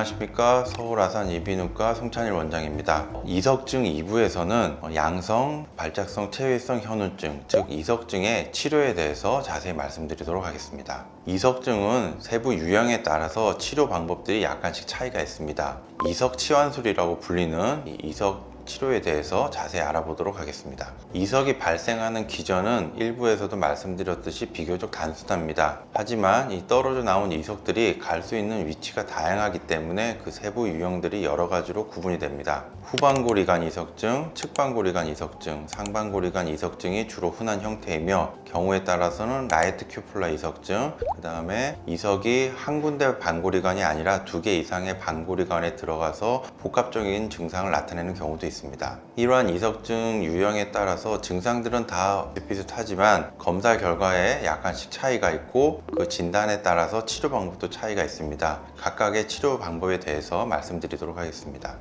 안녕하십니까. 서울 아산 이비인후과 송찬일 원장입니다. 이석증 2부에서는 양성, 발작성 체외성 현우증, 즉 이석증의 치료에 대해서 자세히 말씀드리도록 하겠습니다. 이석증은 세부 유형에 따라서 치료 방법들이 약간씩 차이가 있습니다. 이석 치환술이라고 불리는 이석 치료에 대해서 자세히 알아보도록 하겠습니다. 이석이 발생하는 기전은 일부에서도 말씀드렸듯이 비교적 단순합니다. 하지만 이 떨어져 나온 이석들이 갈 수 있는 위치가 다양하기 때문에 그 세부 유형들이 여러 가지로 구분이 됩니다. 후방고리관 이석증, 측방고리관 이석증, 상방고리관 이석증이 주로 흔한 형태이며 경우에 따라서는 라이트 큐플라 이석증, 그 다음에 이석이 한 군데 반고리관이 아니라 2개 이상의 반고리관에 들어가서 복합적인 증상을 나타내는 경우도 있습니다. 이러한 이석증 유형에 따라서 증상들은 다 비슷하지만 검사 결과에 약간씩 차이가 있고 그 진단에 따라서 치료 방법도 차이가 있습니다. 각각의 치료 방법에 대해서 말씀드리도록 하겠습니다.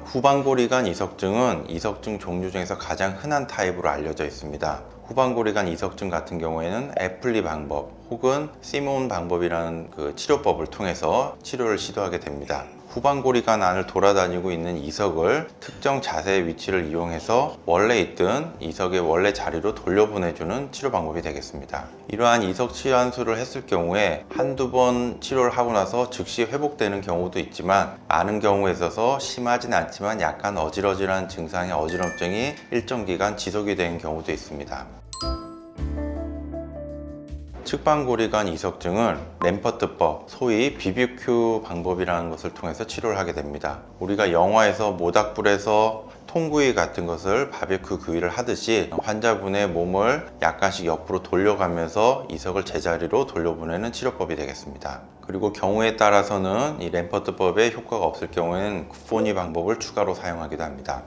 후방고리관 이석증은 이석증 종류 중에서 가장 흔한 타입으로 알려져 있습니다. 후방고리관 이석증 같은 경우에는 애플리 방법 혹은 시몬 방법이라는 그 치료법을 통해서 치료를 시도하게 됩니다. 후방고리관 안을 돌아다니고 있는 이석을 특정 자세의 위치를 이용해서 원래 있던 이석의 원래 자리로 돌려보내주는 치료 방법이 되겠습니다. 이러한 이석 치환술을 했을 경우에 한두 번 치료를 하고 나서 즉시 회복되는 경우도 있지만 많은 경우에 있어서 심하진 않지만 약간 어질어질한 증상의 어지럼증이 일정 기간 지속이 되는 경우도 있습니다. 측방고리관 이석증은 램퍼트법, 소위 BBQ 방법이라는 것을 통해서 치료를 하게 됩니다. 우리가 영화에서 모닥불에서 통구이 같은 것을 바베큐 구이를 하듯이 환자분의 몸을 약간씩 옆으로 돌려가면서 이석을 제자리로 돌려보내는 치료법이 되겠습니다. 그리고 경우에 따라서는 이 램퍼트법에 효과가 없을 경우에는 구포니 방법을 추가로 사용하기도 합니다.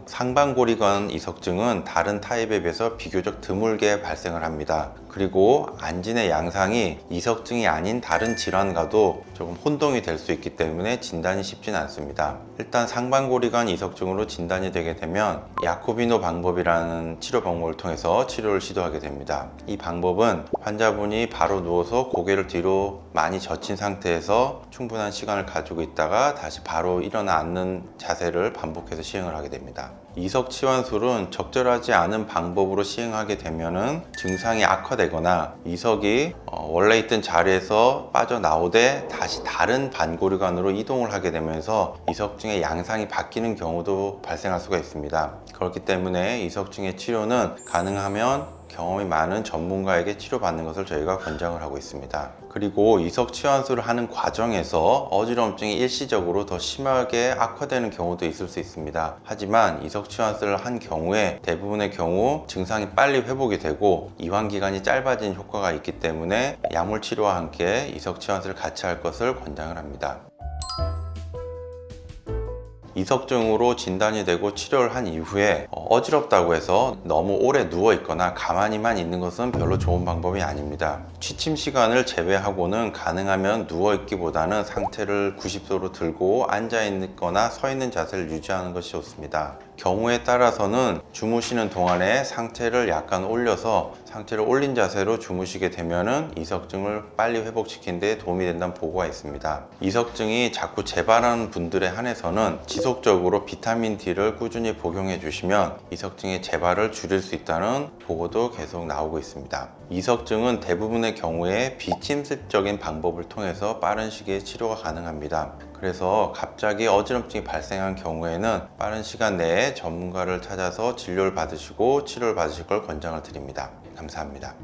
상방고리관 이석증은 다른 타입에 비해서 비교적 드물게 발생을 합니다. 그리고 안진의 양상이 이석증이 아닌 다른 질환과도 조금 혼동이 될 수 있기 때문에 진단이 쉽진 않습니다. 일단 상방고리관 이석증으로 진단이 되게 되면 야코비노 방법이라는 치료 방법을 통해서 치료를 시도하게 됩니다. 이 방법은 환자분이 바로 누워서 고개를 뒤로 많이 젖힌 상태에서 충분한 시간을 가지고 있다가 다시 바로 일어나 앉는 자세를 반복해서 시행을 하게 됩니다. 이석 치환술은 적절하지 않은 방법으로 시행하게 되면은 증상이 악화되거나 이석이 원래 있던 자리에서 빠져나오되 다시 다른 반고리관으로 이동을 하게 되면서 이석증의 양상이 바뀌는 경우도 발생할 수가 있습니다. 그렇기 때문에 이석증의 치료는 가능하면 경험이 많은 전문가에게 치료받는 것을 저희가 권장을 하고 있습니다. 그리고 이석 치환술을 하는 과정에서 어지럼증이 일시적으로 더 심하게 악화되는 경우도 있을 수 있습니다. 하지만 이석 치환술을 한 경우에 대부분의 경우 증상이 빨리 회복이 되고 이완 기간이 짧아진 효과가 있기 때문에 약물 치료와 함께 이석 치환술을 같이 할 것을 권장을 합니다. 이석증으로 진단이 되고 치료를 한 이후에 어지럽다고 해서 너무 오래 누워 있거나 가만히만 있는 것은 별로 좋은 방법이 아닙니다. 취침 시간을 제외하고는 가능하면 누워 있기보다는 상태를 90도로 들고 앉아 있거나 서 있는 자세를 유지하는 것이 좋습니다. 경우에 따라서는 주무시는 동안에 상태를 약간 올려서 상태를 올린 자세로 주무시게 되면은 이석증을 빨리 회복시키는 데 도움이 된다는 보고가 있습니다. 이석증이 자꾸 재발하는 분들에 한해서는 지속적으로 비타민 D를 꾸준히 복용해 주시면 이석증의 재발을 줄일 수 있다는 보고도 계속 나오고 있습니다. 이석증은 대부분의 경우에 비침습적인 방법을 통해서 빠른 시기에 치료가 가능합니다. 그래서 갑자기 어지럼증이 발생한 경우에는 빠른 시간 내에 전문가를 찾아서 진료를 받으시고 치료를 받으실 걸 권장을 드립니다. 감사합니다.